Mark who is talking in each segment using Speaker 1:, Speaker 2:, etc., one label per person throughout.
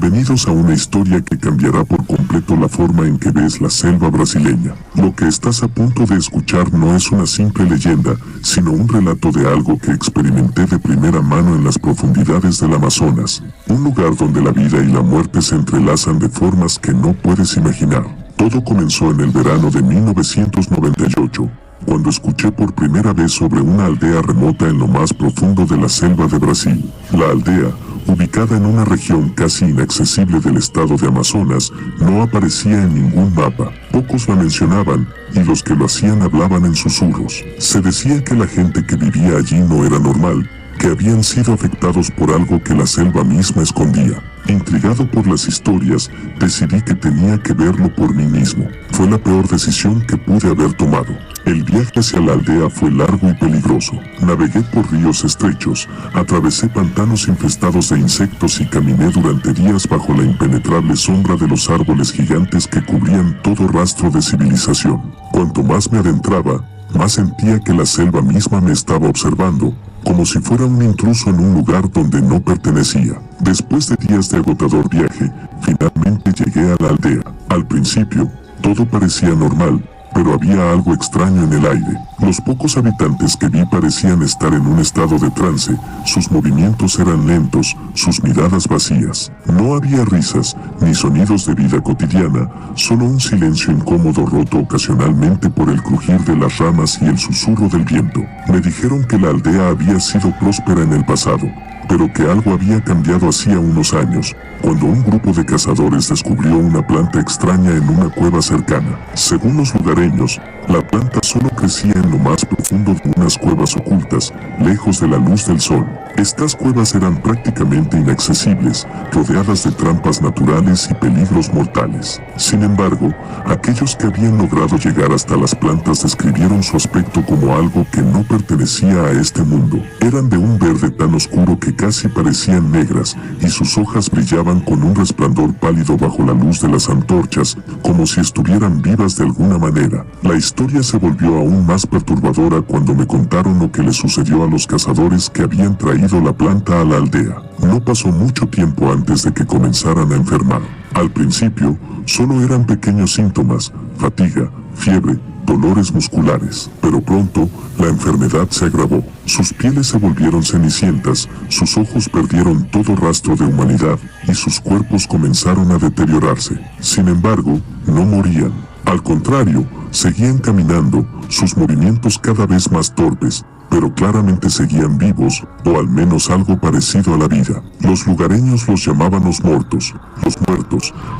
Speaker 1: Bienvenidos a una historia que cambiará por completo la forma en que ves la selva brasileña. Lo que estás a punto de escuchar no es una simple leyenda, sino un relato de algo que experimenté de primera mano en las profundidades del Amazonas, un lugar donde la vida y la muerte se entrelazan de formas que no puedes imaginar. Todo comenzó en el verano de 1998, cuando escuché por primera vez sobre una aldea remota en lo más profundo de la selva de Brasil. La aldea, ubicada en una región casi inaccesible del estado de Amazonas, no aparecía en ningún mapa. Pocos la mencionaban, y los que lo hacían hablaban en susurros. Se decía que la gente que vivía allí no era normal, que habían sido afectados por algo que la selva misma escondía. Intrigado por las historias, decidí que tenía que verlo por mí mismo. Fue la peor decisión que pude haber tomado. El viaje hacia la aldea fue largo y peligroso. Navegué por ríos estrechos, atravesé pantanos infestados de insectos y caminé durante días bajo la impenetrable sombra de los árboles gigantes que cubrían todo rastro de civilización. Cuanto más me adentraba, más sentía que la selva misma me estaba observando, como si fuera un intruso en un lugar donde no pertenecía. Después de días de agotador viaje, finalmente llegué a la aldea. Al principio, todo parecía normal, pero había algo extraño en el aire. Los pocos habitantes que vi parecían estar en un estado de trance, sus movimientos eran lentos, sus miradas vacías. No había risas, ni sonidos de vida cotidiana, solo un silencio incómodo roto ocasionalmente por el crujir de las ramas y el susurro del viento. Me dijeron que la aldea había sido próspera en el pasado, pero que algo había cambiado hacía unos años, cuando un grupo de cazadores descubrió una planta extraña en una cueva cercana. Según los lugareños, la planta solo crecía en lo más profundo de unas cuevas ocultas, lejos de la luz del sol. Estas cuevas eran prácticamente inaccesibles, rodeadas de trampas naturales y peligros mortales. Sin embargo, aquellos que habían logrado llegar hasta las plantas describieron su aspecto como algo que no pertenecía a este mundo. Eran de un verde tan oscuro que casi parecían negras, y sus hojas brillaban con un resplandor pálido bajo la luz de las antorchas, como si estuvieran vivas de alguna manera. La historia se volvió aún más perturbadora cuando me contaron lo que les sucedió a los cazadores que habían traído la planta a la aldea. No pasó mucho tiempo antes de que comenzaran a enfermar. Al principio, solo eran pequeños síntomas: fatiga, fiebre, dolores musculares, pero pronto, la enfermedad se agravó. Sus pieles se volvieron cenicientas, sus ojos perdieron todo rastro de humanidad, y sus cuerpos comenzaron a deteriorarse. Sin embargo, no morían. Al contrario, seguían caminando, sus movimientos cada vez más torpes, pero claramente seguían vivos, o al menos algo parecido a la vida. Los lugareños los llamaban los muertos,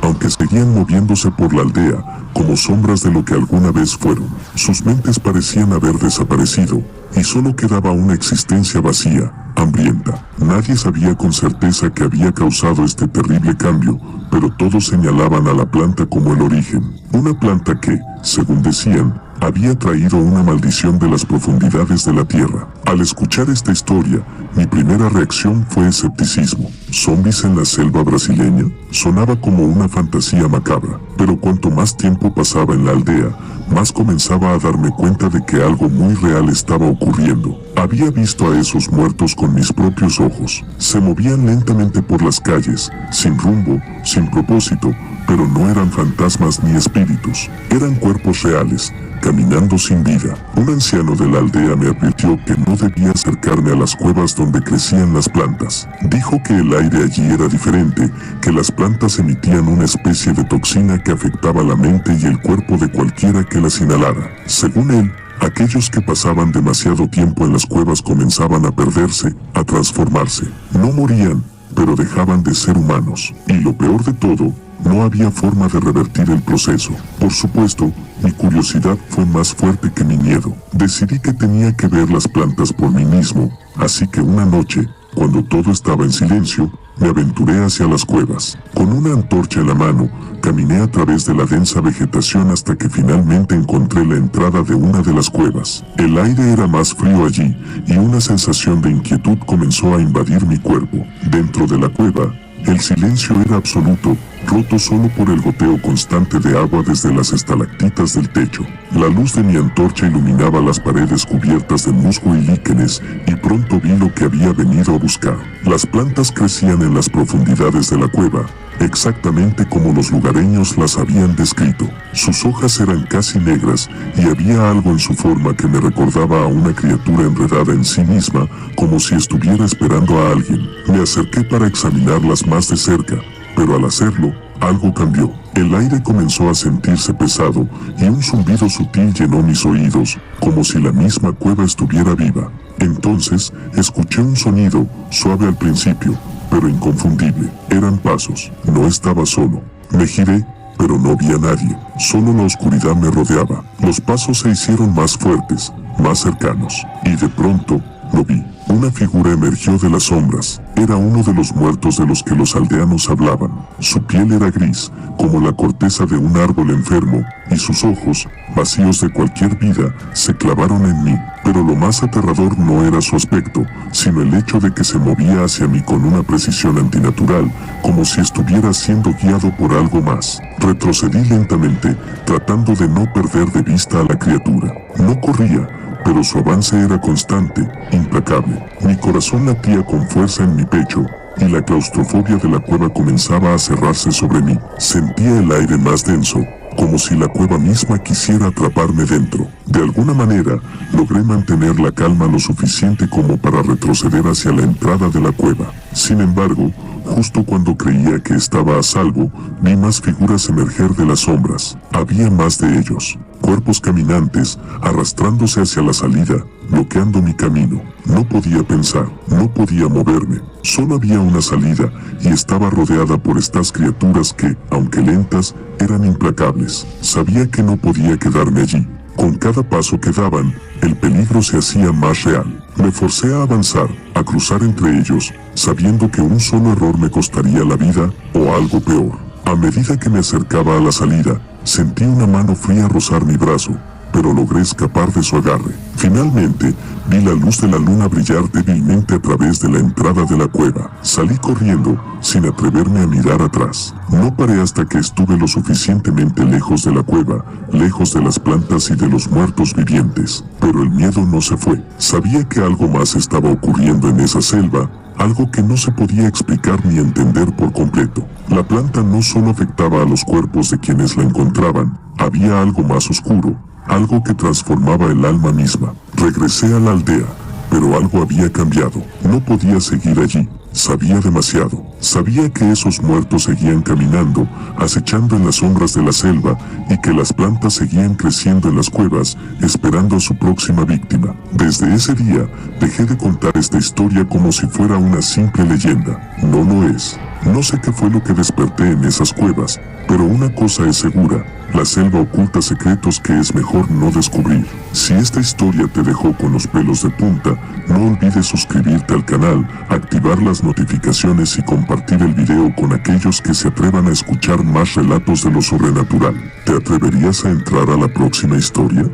Speaker 1: aunque seguían moviéndose por la aldea, como sombras de lo que alguna vez fueron. Sus mentes parecían haber desaparecido, y solo quedaba una existencia vacía, hambrienta. Nadie sabía con certeza qué había causado este terrible cambio, pero todos señalaban a la planta como el origen. Una planta que, según decían, había traído una maldición de las profundidades de la tierra. Al escuchar esta historia, mi primera reacción fue escepticismo. ¿Zombies en la selva brasileña? Sonaba como una fantasía macabra, pero cuanto más tiempo pasaba en la aldea, más comenzaba a darme cuenta de que algo muy real estaba ocurriendo. Había visto a esos muertos con mis propios ojos. Se movían lentamente por las calles, sin rumbo, sin propósito, pero no eran fantasmas ni espíritus. Eran cuerpos reales, caminando sin vida. Un anciano de la aldea me advirtió que no debía acercarme a las cuevas donde crecían las plantas. Dijo que el aire allí era diferente, que las plantas emitían una especie de toxina que afectaba la mente y el cuerpo de cualquiera que las inhalara. Según él, aquellos que pasaban demasiado tiempo en las cuevas comenzaban a perderse, a transformarse. No morían, pero dejaban de ser humanos. Y lo peor de todo, no había forma de revertir el proceso. Por supuesto, mi curiosidad fue más fuerte que mi miedo. Decidí que tenía que ver las plantas por mí mismo, así que una noche, cuando todo estaba en silencio, me aventuré hacia las cuevas. Con una antorcha en la mano, caminé a través de la densa vegetación hasta que finalmente encontré la entrada de una de las cuevas. El aire era más frío allí, y una sensación de inquietud comenzó a invadir mi cuerpo. Dentro de la cueva, el silencio era absoluto, roto solo por el goteo constante de agua desde las estalactitas del techo. La luz de mi antorcha iluminaba las paredes cubiertas de musgo y líquenes, y pronto vi lo que había venido a buscar. Las plantas crecían en las profundidades de la cueva, exactamente como los lugareños las habían descrito. Sus hojas eran casi negras y había algo en su forma que me recordaba a una criatura enredada en sí misma, como si estuviera esperando a alguien. Me acerqué para examinarlas más de cerca, pero al hacerlo, algo cambió. El aire comenzó a sentirse pesado y un zumbido sutil llenó mis oídos, como si la misma cueva estuviera viva. Entonces, escuché un sonido, suave al principio, pero inconfundible. Eran pasos. No estaba solo. Me giré, pero no vi a nadie. Solo la oscuridad me rodeaba. Los pasos se hicieron más fuertes, más cercanos. Y de pronto, lo vi. Una figura emergió de las sombras. Era uno de los muertos de los que los aldeanos hablaban. Su piel era gris, como la corteza de un árbol enfermo, y sus ojos, vacíos de cualquier vida, se clavaron en mí. Pero lo más aterrador no era su aspecto, sino el hecho de que se movía hacia mí con una precisión antinatural, como si estuviera siendo guiado por algo más. Retrocedí lentamente, tratando de no perder de vista a la criatura. No corría, pero su avance era constante, implacable. Mi corazón latía con fuerza en mi pecho, y la claustrofobia de la cueva comenzaba a cerrarse sobre mí. Sentía el aire más denso, como si la cueva misma quisiera atraparme dentro. De alguna manera, logré mantener la calma lo suficiente como para retroceder hacia la entrada de la cueva. Sin embargo, justo cuando creía que estaba a salvo, vi más figuras emerger de las sombras. Había más de ellos. Cuerpos caminantes, arrastrándose hacia la salida, bloqueando mi camino. No podía pensar, no podía moverme. Solo había una salida, y estaba rodeada por estas criaturas que, aunque lentas, eran implacables. Sabía que no podía quedarme allí. Con cada paso que daban, el peligro se hacía más real. Me forcé a avanzar, a cruzar entre ellos, sabiendo que un solo error me costaría la vida, o algo peor. A medida que me acercaba a la salida, sentí una mano fría rozar mi brazo, pero logré escapar de su agarre. Finalmente, vi la luz de la luna brillar débilmente a través de la entrada de la cueva. Salí corriendo, sin atreverme a mirar atrás. No paré hasta que estuve lo suficientemente lejos de la cueva, lejos de las plantas y de los muertos vivientes. Pero el miedo no se fue. Sabía que algo más estaba ocurriendo en esa selva, algo que no se podía explicar ni entender por completo. La planta no solo afectaba a los cuerpos de quienes la encontraban, había algo más oscuro, algo que transformaba el alma misma. Regresé a la aldea, pero algo había cambiado. No podía seguir allí. Sabía demasiado. Sabía que esos muertos seguían caminando, acechando en las sombras de la selva, y que las plantas seguían creciendo en las cuevas, esperando a su próxima víctima. Desde ese día, dejé de contar esta historia como si fuera una simple leyenda. No lo es. No sé qué fue lo que desperté en esas cuevas, pero una cosa es segura. La selva oculta secretos que es mejor no descubrir. Si esta historia te dejó con los pelos de punta, no olvides suscribirte al canal, activar las notificaciones y compartir el video con aquellos que se atrevan a escuchar más relatos de lo sobrenatural. ¿Te atreverías a entrar a la próxima historia?